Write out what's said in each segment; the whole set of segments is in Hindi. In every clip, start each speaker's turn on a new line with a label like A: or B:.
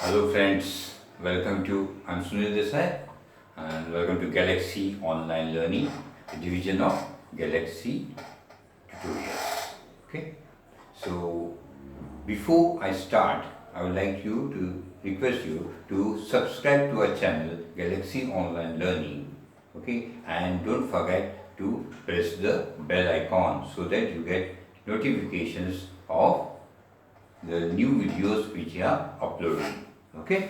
A: Hello friends, welcome to I'm Sunil Desai and welcome to Galaxy Online Learning, a division of Galaxy Tutorials. Okay, so before I start, I would like you to request you to subscribe to our channel Galaxy Online Learning. Okay, and don't forget to press the bell icon so that you get notifications of the new videos which we are uploading. Okay,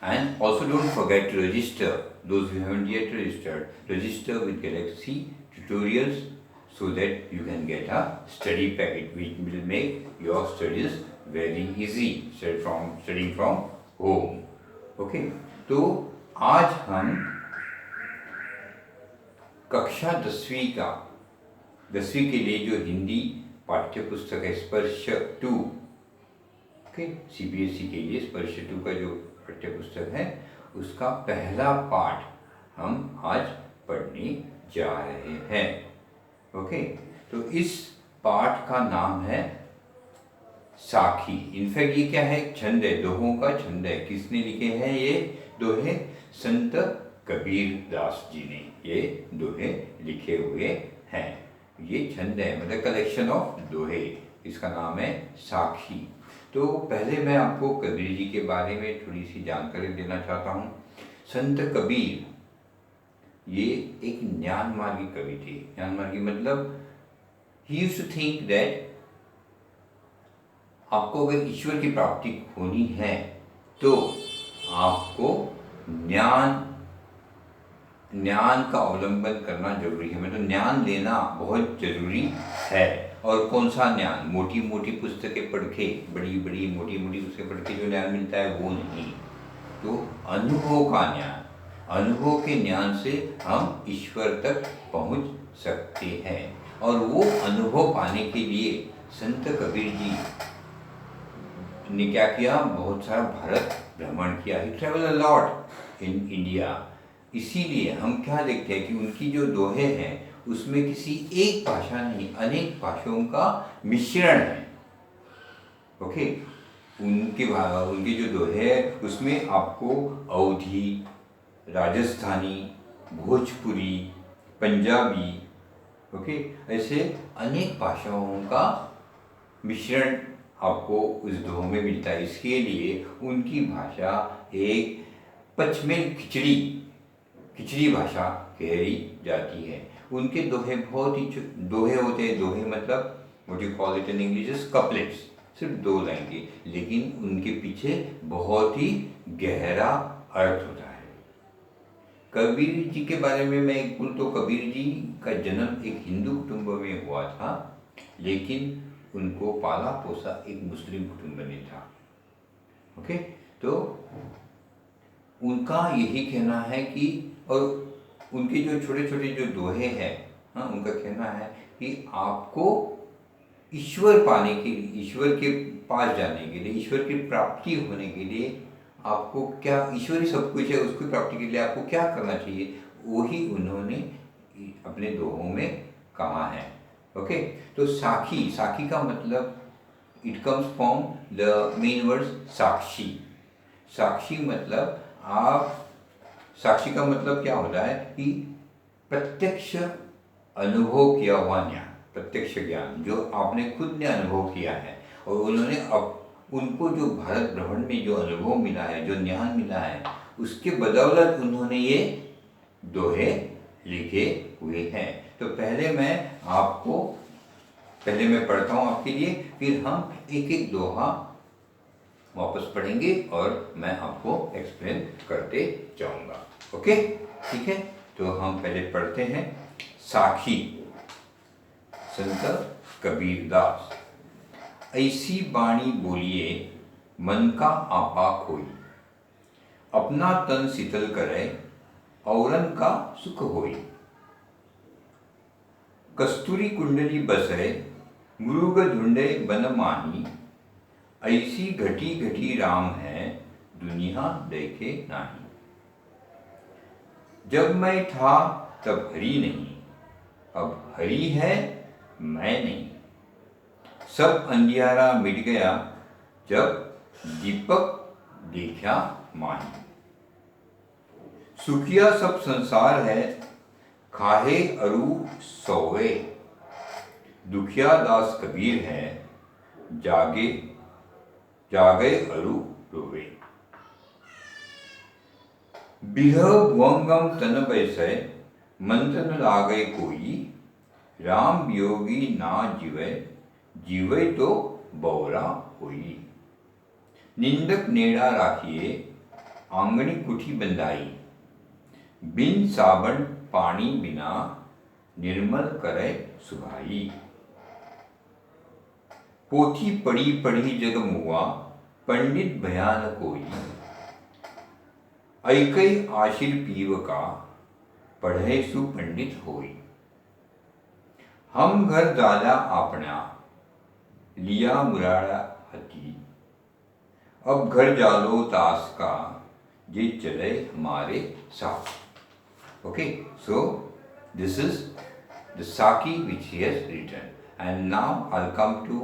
A: and also don't forget to register. Those who haven't yet register with Galaxy Tutorials so that you can get a study packet which will make your studies very easy studying from home. Okay, तो आज हम कक्षा 10वीं के लिए जो हिंदी पाठ्य पुस्तक है स्पर्श 2, ओके, सीबीएसई के लिए स्पर्श 2 का जो पाठ्य पुस्तक है उसका पहला पाठ हम आज पढ़ने जा रहे हैं। ओके, तो इस पाठ का नाम है साखी। इनफैक्ट ये क्या है, छंद है, दोहों का छंद है। किसने लिखे हैं ये दोहे? संत कबीर दास जी ने ये दोहे लिखे हुए हैं। ये छंद है, मतलब कलेक्शन ऑफ दोहे। इसका नाम है साखी। तो पहले मैं आपको कबीर जी के बारे में थोड़ी सी जानकारी देना चाहता हूँ। संत कबीर ये एक ज्ञान मार्गी कवि थे। ज्ञान मार्गी मतलब ही यूज्ड टू थिंक दैट आपको अगर ईश्वर की प्राप्ति होनी है तो आपको ज्ञान का अवलंबन करना जरूरी है, मतलब ज्ञान लेना बहुत जरूरी है। और कौन सा ज्ञान? मोटी मोटी पुस्तकें पढ़ के, बड़ी मोटी पुस्तकें पढ़ के जो ज्ञान मिलता है वो नहीं, तो अनुभव का ज्ञान, अनुभव के ज्ञान से हम ईश्वर तक पहुंच सकते हैं। और वो अनुभव पाने के लिए संत कबीर जी ने क्या किया? बहुत सारा भारत भ्रमण किया। He travel a lot in India. इसीलिए हम क्या देखते हैं कि उनकी जो दोहे हैं उसमें किसी एक भाषा नहीं, अनेक भाषाओं का मिश्रण है। ओके, उनके जो दोहे हैं उसमें आपको अवधी, राजस्थानी, भोजपुरी, पंजाबी, ओके, ऐसे अनेक भाषाओं का मिश्रण आपको उस दोहों में मिलता है। इसके लिए उनकी भाषा एक पचमेल खिचड़ी भाषा कही जाती है। उनके दोहे बहुत ही दोहे होते हैं। दोहे मतलब what you call it in English couplets, सिर्फ 2 लाइन के, लेकिन उनके पीछे बहुत ही गहरा अर्थ होता है। कबीर जी के बारे में मैं एक बोलूँ तो कबीर जी का जन्म एक हिंदू कुटुंब में हुआ था, लेकिन उनको पाला पोसा एक मुस्लिम कुटुंब में था। ओके, तो उनका यही कहना है कि, और उनके जो छोटे छोटे जो दोहे हैं, हाँ, उनका कहना है कि आपको ईश्वर पाने के लिए, ईश्वर के पास जाने के लिए, ईश्वर की प्राप्ति होने के लिए आपको क्या, ईश्वर ही सब कुछ है, उसकी प्राप्ति के लिए आपको क्या करना चाहिए, वही उन्होंने अपने दोहों में कहा है। ओके, तो साखी का मतलब it comes from the main word साक्षी। साक्षी मतलब साक्षी का मतलब क्या होता है कि प्रत्यक्ष अनुभव किया हुआ ज्ञान, प्रत्यक्ष ज्ञान जो आपने खुद ने अनुभव किया है। और उन्होंने उनको जो भारत भ्रमण में जो अनुभव मिला है, जो ज्ञान मिला है, उसके बदौलत उन्होंने ये दोहे लिखे हुए हैं। तो पहले मैं पढ़ता हूँ आपके लिए, फिर हम एक एक दोहा वापस पढ़ेंगे और मैं आपको एक्सप्लेन करते जाऊंगा। ओके, ठीक है, तो हम पहले पढ़ते हैं साखी। संत कबीर दास। ऐसी बाणी बोलिए मन का आपा खोई, अपना तन शीतल करे औरन का सुख होई। कस्तूरी कुंडली बसे मृग ढूंढे बन माही, ऐसी घटी घटी राम है दुनिया देखे नाही। जब मैं था तब हरि नहीं, अब हरि है मैं नहीं। सब अंधियारा मिट गया जब दीपक देखा माही। सुखिया सब संसार है, खाहे अरु सोवे। दुखिया दास कबीर है, जागे जागे अरु रोवे। बिरह भुवंगम तन बैसै, मंत्र न लागे कोई। राम वियोगी ना जीवै, जीवै तो बौरा होई। निंदक नेड़ा राखिए, आंगणी कुठी बंधाई। बिन साबन पानी बिना, निर्मल करे सुभाई। पोथी पढ़ी पढ़ी जग मुआ, पंडित भया न कोई। ऐकै आशिर पीव का, पढ़े सुपंडित होई। हम घर दादा आपना, लिया मुराड़ा हती। अब घर जालो तास का, ये चले हमारे साथ। Okay, so this is the Saki which he has written, and now I'll come to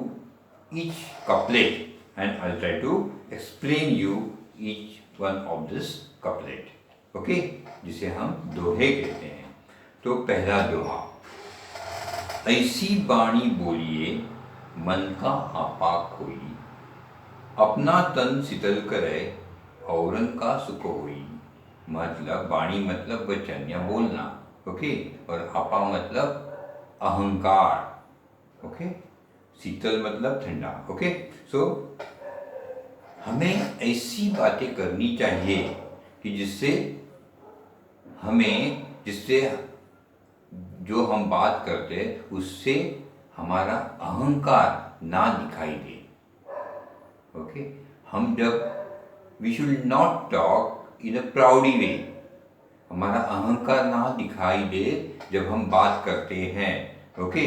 A: each couplet and I'll try to explain you each one of this couplet. Okay, जिसे हम दोहे कहते हैं। तो पहला दोहा, ऐसी बाणी बोलिए मन का आपा खोई। अपना तन शीतल करे, औरन का सुख होई। मतलब वाणी मतलब वचन या बोलना, ओके। और आपा मतलब अहंकार, ओके। शीतल मतलब ठंडा, ओके। सो हमें ऐसी बातें करनी चाहिए कि जिससे जो हम बात करते हैं उससे हमारा अहंकार ना दिखाई दे, ओके। हम जब we should not talk in a proudy way, हमारा अहंकार ना दिखाई दे जब हम बात करते हैं, ओके।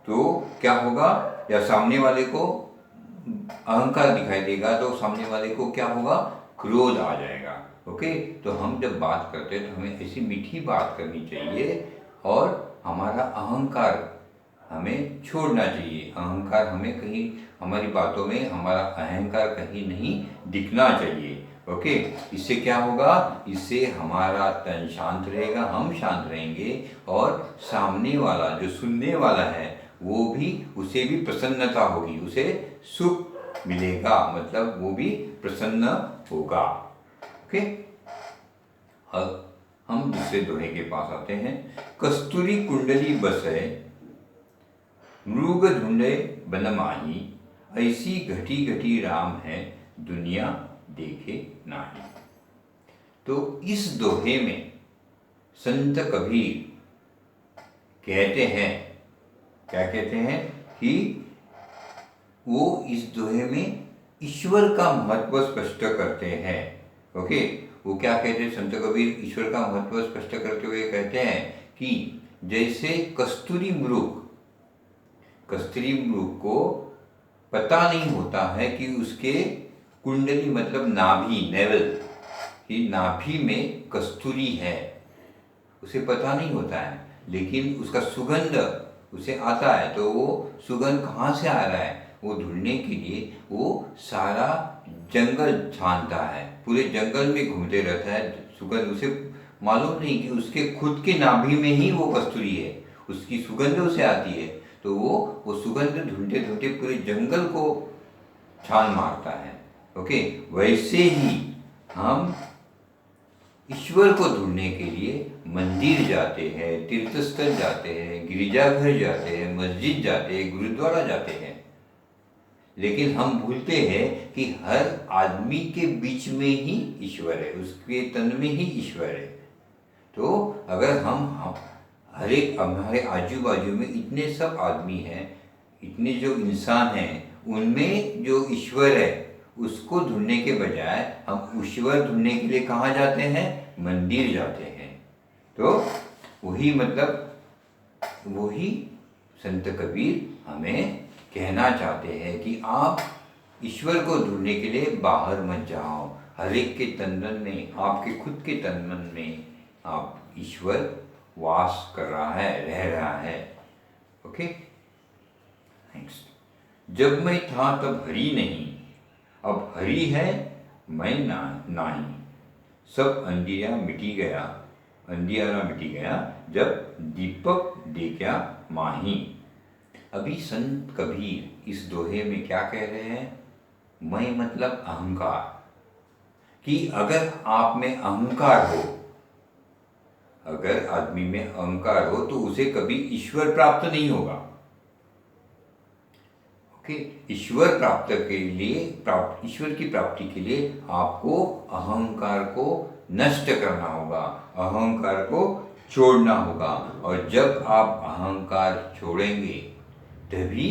A: तो क्या होगा, या सामने वाले को अहंकार दिखाई देगा तो सामने वाले को क्या होगा, क्रोध आ जाएगा, ओके। तो हम जब बात करते हैं तो हमें ऐसी मीठी बात करनी चाहिए और हमारा अहंकार हमें छोड़ना चाहिए। अहंकार हमें कहीं, हमारी बातों में हमारा अहंकार कहीं नहीं दिखना चाहिए, ओके। इससे क्या होगा, इससे हमारा तन शांत रहेगा, हम शांत रहेंगे और सामने वाला जो सुनने वाला है वो भी, उसे भी प्रसन्नता होगी, उसे सुख मिलेगा, मतलब वो भी प्रसन्न होगा, ओके। अब हम दूसरे दोहे के पास आते हैं। कस्तूरी कुंडली बसे, मृग ढूंढे बन माही। ऐसी घटी घटी राम है, दुनिया देखे नाही। तो इस दोहे में संत कबीर कहते हैं, क्या कहते हैं कि वो इस दोहे में ईश्वर का महत्व स्पष्ट करते हैं, ओके। वो क्या कहते हैं, संत कबीर ईश्वर का महत्व स्पष्ट करते हुए कहते हैं कि जैसे कस्तूरी मृग को पता नहीं होता है कि उसके कुंडली मतलब नाभि, नेवल की नाभि में कस्तूरी है, उसे पता नहीं होता है, लेकिन उसका सुगंध उसे आता है। तो वो सुगंध कहाँ से आ रहा है, वो ढूंढने के लिए वो सारा जंगल छानता है, पूरे जंगल में घूमते रहता है। सुगंध उसे मालूम नहीं कि उसके खुद के नाभि में ही वो कस्तूरी है, उसकी सुगंध उसे आती है। तो वो सुगंध ढूंढते ढूंढते पूरे जंगल को छान मारता है, ओके। वैसे ही हम ईश्वर को ढूंढने के लिए मंदिर जाते हैं, तीर्थस्थल जाते हैं, गिरिजाघर जाते हैं, मस्जिद जाते हैं, गुरुद्वारा जाते हैं, लेकिन हम भूलते हैं कि हर आदमी के बीच में ही ईश्वर है, उसके तन में ही ईश्वर है। तो अगर हम हर एक, हमारे आजू बाजू में इतने सब आदमी हैं, इतने जो इंसान हैं, उनमें जो ईश्वर है उसको ढूंढने के बजाय हम ईश्वर ढूंढने के लिए कहाँ जाते हैं, मंदिर जाते हैं। तो वही मतलब वही संत कबीर हमें कहना चाहते हैं कि आप ईश्वर को ढूंढने के लिए बाहर मत जाओ, हर एक के तन में, आपके खुद के तन मन में आप ईश्वर वास कर रहा है, रह रहा है, ओके। नेक्स्ट, जब मैं था तब हरि नहीं, अब हरि है मैं नाही। सब अंधिया मिटी गया, अंधियारा मिटी गया, जब दीपक देखा माही। अभी संत कबीर इस दोहे में क्या कह रहे हैं? मैं मतलब अहंकार, कि अगर आप में अहंकार हो, अगर आदमी में अहंकार हो तो उसे कभी ईश्वर प्राप्त नहीं होगा। ओके, ईश्वर प्राप्त के लिए, ईश्वर की प्राप्ति के लिए आपको अहंकार को नष्ट करना होगा, अहंकार को छोड़ना होगा। और जब आप अहंकार छोड़ेंगे तभी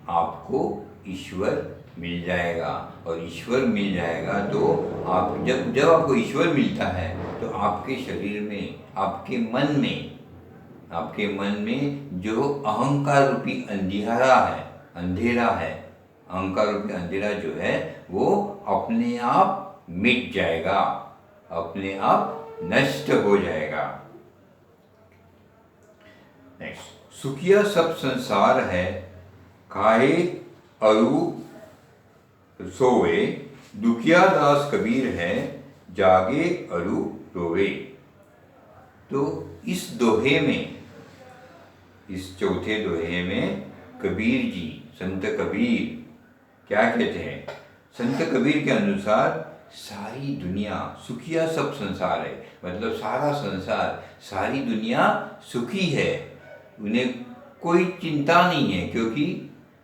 A: आपको ईश्वर मिल जाएगा। और ईश्वर मिल जाएगा तो आप जब आपको ईश्वर मिलता है तो आपके शरीर में, आपके मन में जो अहंकार रूपी अंधेरा है, अहंकार रूपी अंधेरा जो है वो अपने आप मिट जाएगा, अपने आप नष्ट हो जाएगा। नेक्स्ट, सुखिया सब संसार है, खाए अरु सोवे, दुखिया दास कबीर है, जागे अरु रोवे। तो इस दोहे में, इस चौथे दोहे में कबीर जी, संत कबीर क्या कहते हैं? संत कबीर के अनुसार सारी दुनिया, सुखिया सब संसार है, मतलब सारा संसार, सारी दुनिया सुखी है, उन्हें कोई चिंता नहीं है, क्योंकि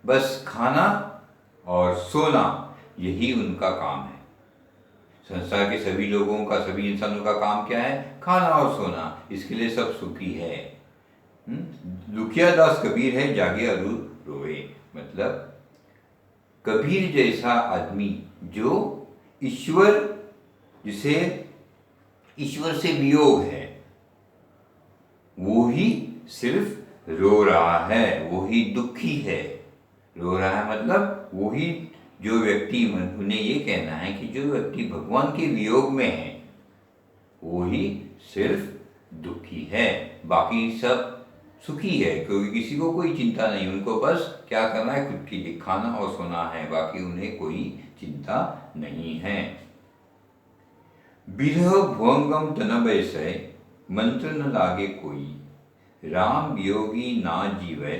A: बस खाना और सोना यही उनका काम है। संसार के सभी लोगों का, सभी इंसानों का काम क्या है? खाना और सोना, इसके लिए सब सुखी है। दुखिया दास कबीर है, जागे अरु रोवे, मतलब कबीर जैसा आदमी जो जिसे ईश्वर से वियोग है, वो ही सिर्फ रो रहा है, वो ही दुखी है। रो रहा है मतलब वो ही, जो व्यक्ति, उन्हें ये कहना है कि जो व्यक्ति भगवान के वियोग में है वो ही सिर्फ दुखी है, बाकी सब सुखी है, क्योंकि किसी को कोई चिंता नहीं, उनको बस क्या करना है? खुद के लिए खाना और सोना है, बाकी उन्हें कोई चिंता नहीं है। बिरह भुवंगम तन बैसै, मंत्र न लागे कोई, राम वियोगी ना जीवै,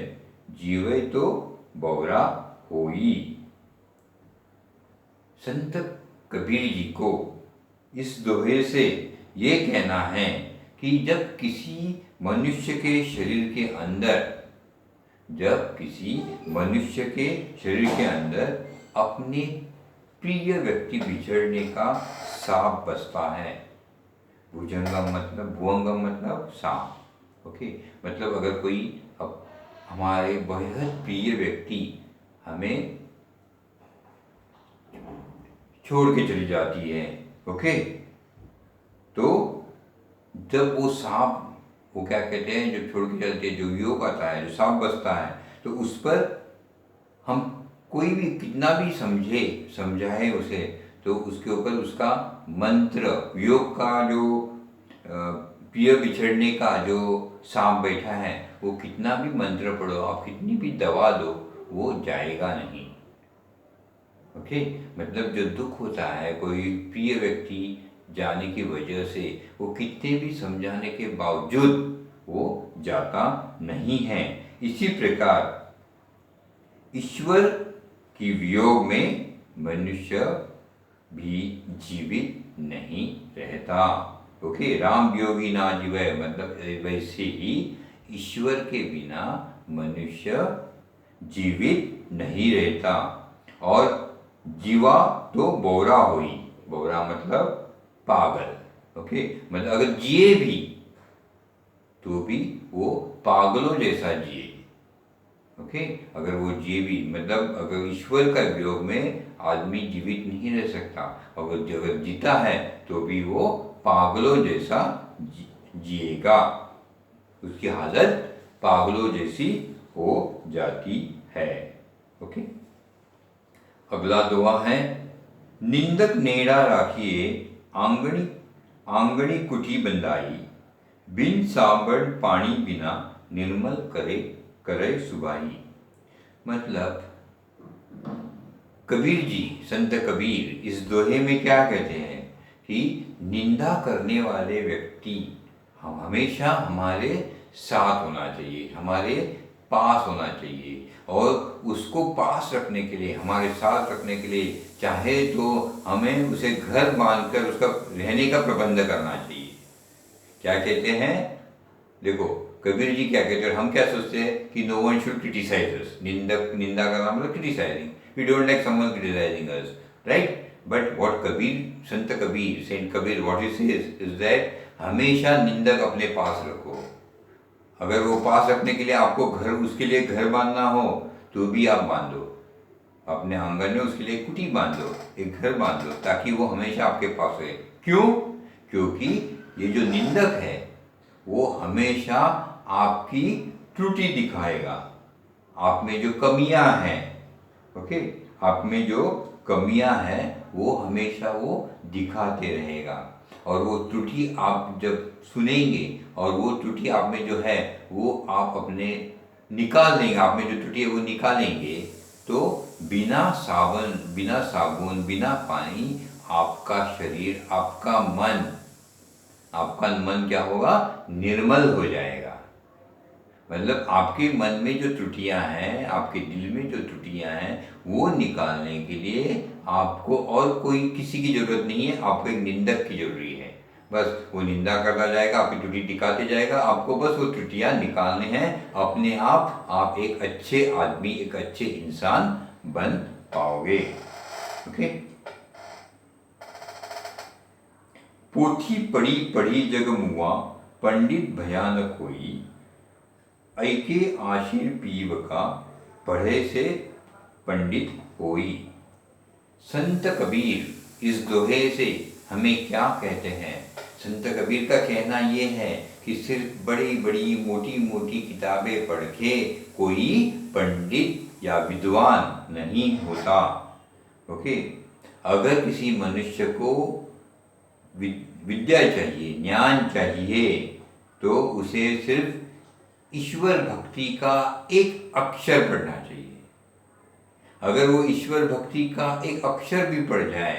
A: जीवै तो बौरा होई। संत कबीर जी को इस दोहे से ये कहना है कि जब किसी मनुष्य के शरीर के अंदर, अपने प्रिय व्यक्ति बिछड़ने का सांप बसता है, भुजंगम मतलब सांप, ओके, मतलब अगर कोई हमारे बेहद प्रिय व्यक्ति हमें छोड़ के चली जाती है, ओके, तो जब वो सांप, वो क्या कहते हैं, जब छोड़ के चलते हैं, जो वियोग आता है, जो सांप बसता है, तो उस पर हम कोई भी कितना भी समझाए उसे, तो उसके ऊपर उसका मंत्र, वियोग का जो प्रिय बिछड़ने का जो सांप बैठा है, वो कितना भी मंत्र पढ़ो, आप कितनी भी दवा दो, वो जाएगा नहीं। ओके, मतलब जो दुख होता है कोई प्रिय व्यक्ति जाने की वजह से, वो कितने भी समझाने के बावजूद वो जाता नहीं है। इसी प्रकार ईश्वर की वियोग में मनुष्य भी जीवित नहीं रहता। ओके, राम वियोगी ना जीवै, मतलब वैसे ही ईश्वर के बिना मनुष्य जीवित नहीं रहता। और जीवा तो बौरा हुई, बौरा मतलब पागल, ओके, मतलब अगर जिए भी तो भी वो पागलों जैसा जिए, ओके, अगर वो जिए भी, मतलब अगर ईश्वर का वियोग में आदमी जीवित नहीं रह सकता, अगर जीता है तो भी वो पागलों जैसा जिएगा, उसकी हालत पागलों जैसी हो जाती है। ओके, अगला दोहा है, निंदक नेड़ा राखिए, आंगणी कुटी बंदाई, बिन साबण पानी बिना, निर्मल करे सुबाई। मतलब कबीर जी, संत कबीर इस दोहे में क्या कहते हैं कि निंदा करने वाले व्यक्ति हम हमेशा हमारे साथ होना चाहिए, हमारे पास होना चाहिए, और उसको पास रखने के लिए, हमारे साथ रखने के लिए चाहे तो हमें उसे घर बांधकर उसका रहने का प्रबंध करना चाहिए। क्या कहते हैं, देखो कबीर जी क्या कहते हैं, हम क्या सोचते हैं कि no one should criticise us, निंदा करना मतलब criticising, we don't like someone criticising us, right. But what Kabir, संत Kabir, saint Kabir, what he says is that हमेशा निंदक अपने पास रखो। अगर वो पास रखने के लिए आपको घर, उसके लिए घर बांधना हो तो भी आप बांधो, अपने आंगन में उसके लिए कुटी बांध दो, एक घर बांध दो, ताकि वो हमेशा आपके पास रहे। क्यों? क्योंकि ये जो निंदक है वो हमेशा आपकी त्रुटि दिखाएगा, आप में जो कमियां हैं, ओके, आप में जो कमियां हैं वो हमेशा वो दिखाते रहेगा। और वो त्रुटि आप जब सुनेंगे और वो त्रुटि आप में जो है वो आप अपने निकाल देंगे, आप में जो त्रुटि है वो निकालेंगे, तो बिना साबुन बिना पानी आपका शरीर, आपका मन क्या होगा, निर्मल हो जाएगा। मतलब आपके मन में जो त्रुटियां हैं, आपके दिल में जो त्रुटियां हैं, वो निकालने के लिए आपको और कोई किसी की जरूरत नहीं है, आपको एक निंदक की जरूरी है। बस वो निंदा करता जाएगा, आपकी त्रुटि दिखाते जाएगा, आपको बस वो त्रुटियां निकालने हैं। अपने आप एक अच्छे आदमी, एक अच्छे इंसान बन पाओगे। ओके। पोथी पढ़ी पढ़ी जग मुआ, पंडित भयान कोई, ऐके आशीर पीव का, पढ़े से पंडित होई। संत कबीर इस दोहे से हमें क्या कहते हैं? संत कबीर का कहना ये है कि सिर्फ बड़ी बड़ी मोटी मोटी किताबें पढ़ के कोई पंडित या विद्वान नहीं होता। ओके। अगर किसी मनुष्य को विद्या चाहिए, ज्ञान चाहिए, तो उसे सिर्फ ईश्वर भक्ति का एक अक्षर पढ़ना चाहिए। अगर वो ईश्वर भक्ति का एक अक्षर भी पढ़ जाए,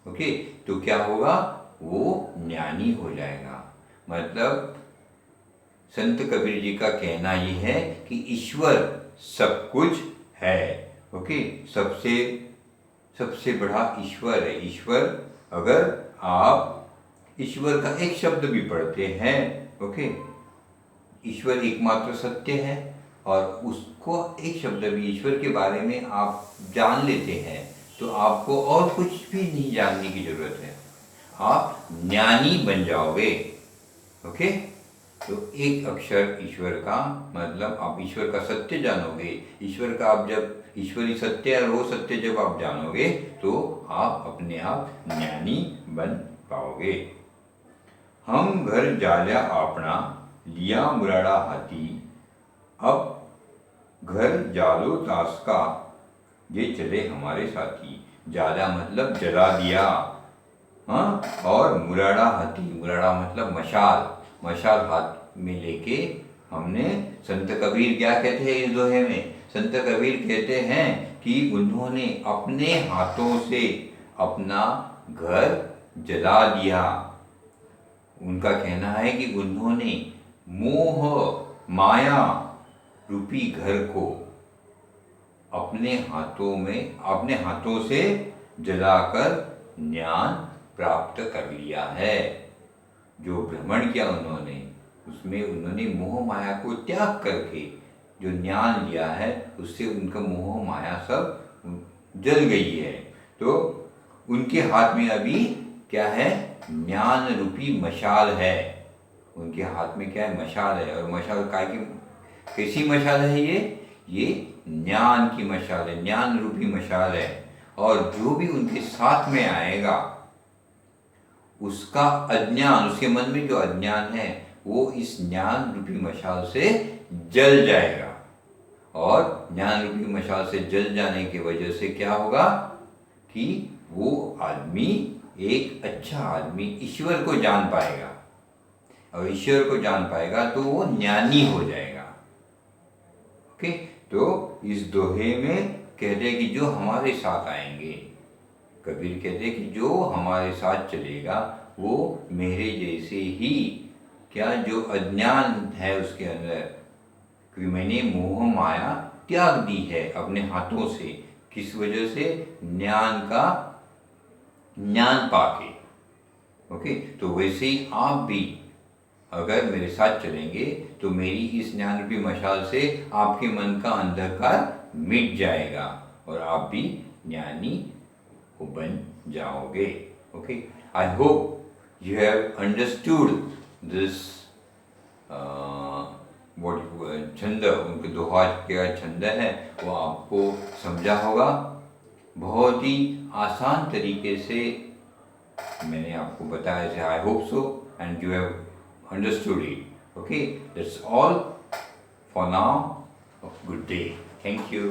A: ओके, तो क्या होगा, वो ज्ञानी हो जाएगा। मतलब संत कबीर जी का कहना ये है कि ईश्वर सब कुछ है। ओके। सबसे बड़ा ईश्वर है। ईश्वर, अगर आप ईश्वर का एक शब्द भी पढ़ते हैं, ओके, ईश्वर एकमात्र सत्य है, और उसको एक शब्द भी ईश्वर के बारे में आप जान लेते हैं, तो आपको और कुछ भी नहीं जानने की जरूरत है, आप ज्ञानी बन जाओगे। ओके। तो एक अक्षर ईश्वर का, मतलब आप ईश्वर का सत्य जानोगे। ईश्वर का आप जब ईश्वरी सत्य और वो सत्य जब आप जानोगे, तो आप अपने आप ज्ञानी बन पाओगे। हम घर जाल्या आपना, लिया मुराड़ा हाथी, अब घर जालो तास का, ये चले हमारे साथी। जाला मतलब जला दिया, हाँ, और मुराड़ा हाथी, मुराड़ा मतलब मशाल हाथ में लेके हमने, संत कबीर क्या कहते हैं इस दोहे में? संत कबीर कहते हैं कि उन्होंने अपने हाथों से अपना घर जला दिया। उनका कहना है कि उन्होंने मोह माया रूपी घर को अपने हाथों से जलाकर ज्ञान प्राप्त कर लिया है। जो भ्रमण किया उन्होंने, उसमें उन्होंने मोह माया को त्याग करके जो ज्ञान लिया है, उससे उनका मोह माया सब जल गई है। तो उनके हाथ में अभी क्या है? ज्ञान रूपी मशाल है। उनके हाथ में क्या है? मशाल है। और मशाल कैसी मशाल है? ये ज्ञान की मशाल है, ज्ञान रूपी मशाल है। और जो भी उनके साथ में आएगा, उसका अज्ञान, उसके मन में जो अज्ञान है, वो इस ज्ञान रूपी मशाल से जल जाएगा। और ज्ञान रूपी मशाल से जल जाने की वजह से क्या होगा कि वो आदमी, एक अच्छा आदमी, ईश्वर को जान पाएगा। और ईश्वर को जान पाएगा तो वो ज्ञानी हो जाएगा। ओके। तो इस दोहे में कहते हैं कि जो हमारे साथ आएंगे, कबीर कहते हैं कि जो हमारे साथ चलेगा वो मेरे जैसे ही, क्या जो अज्ञान है उसके अंदर, कि मैंने मोह माया त्याग दी है अपने हाथों से, किस वजह से, ज्ञान पाके। ओके, तो वैसे ही आप भी अगर मेरे साथ चलेंगे तो मेरी इस ज्ञान रूपी मशाल से आपके मन का अंधकार मिट जाएगा और आप भी ज्ञानी बन जाओगे। Okay, I hope you have understood this छंद, उनके दोहा का छंद है वो आपको समझा होगा। बहुत ही आसान तरीके से मैंने आपको बताया है। I hope so and you have understood it. Okay, that's all for now. Good day. Thank you.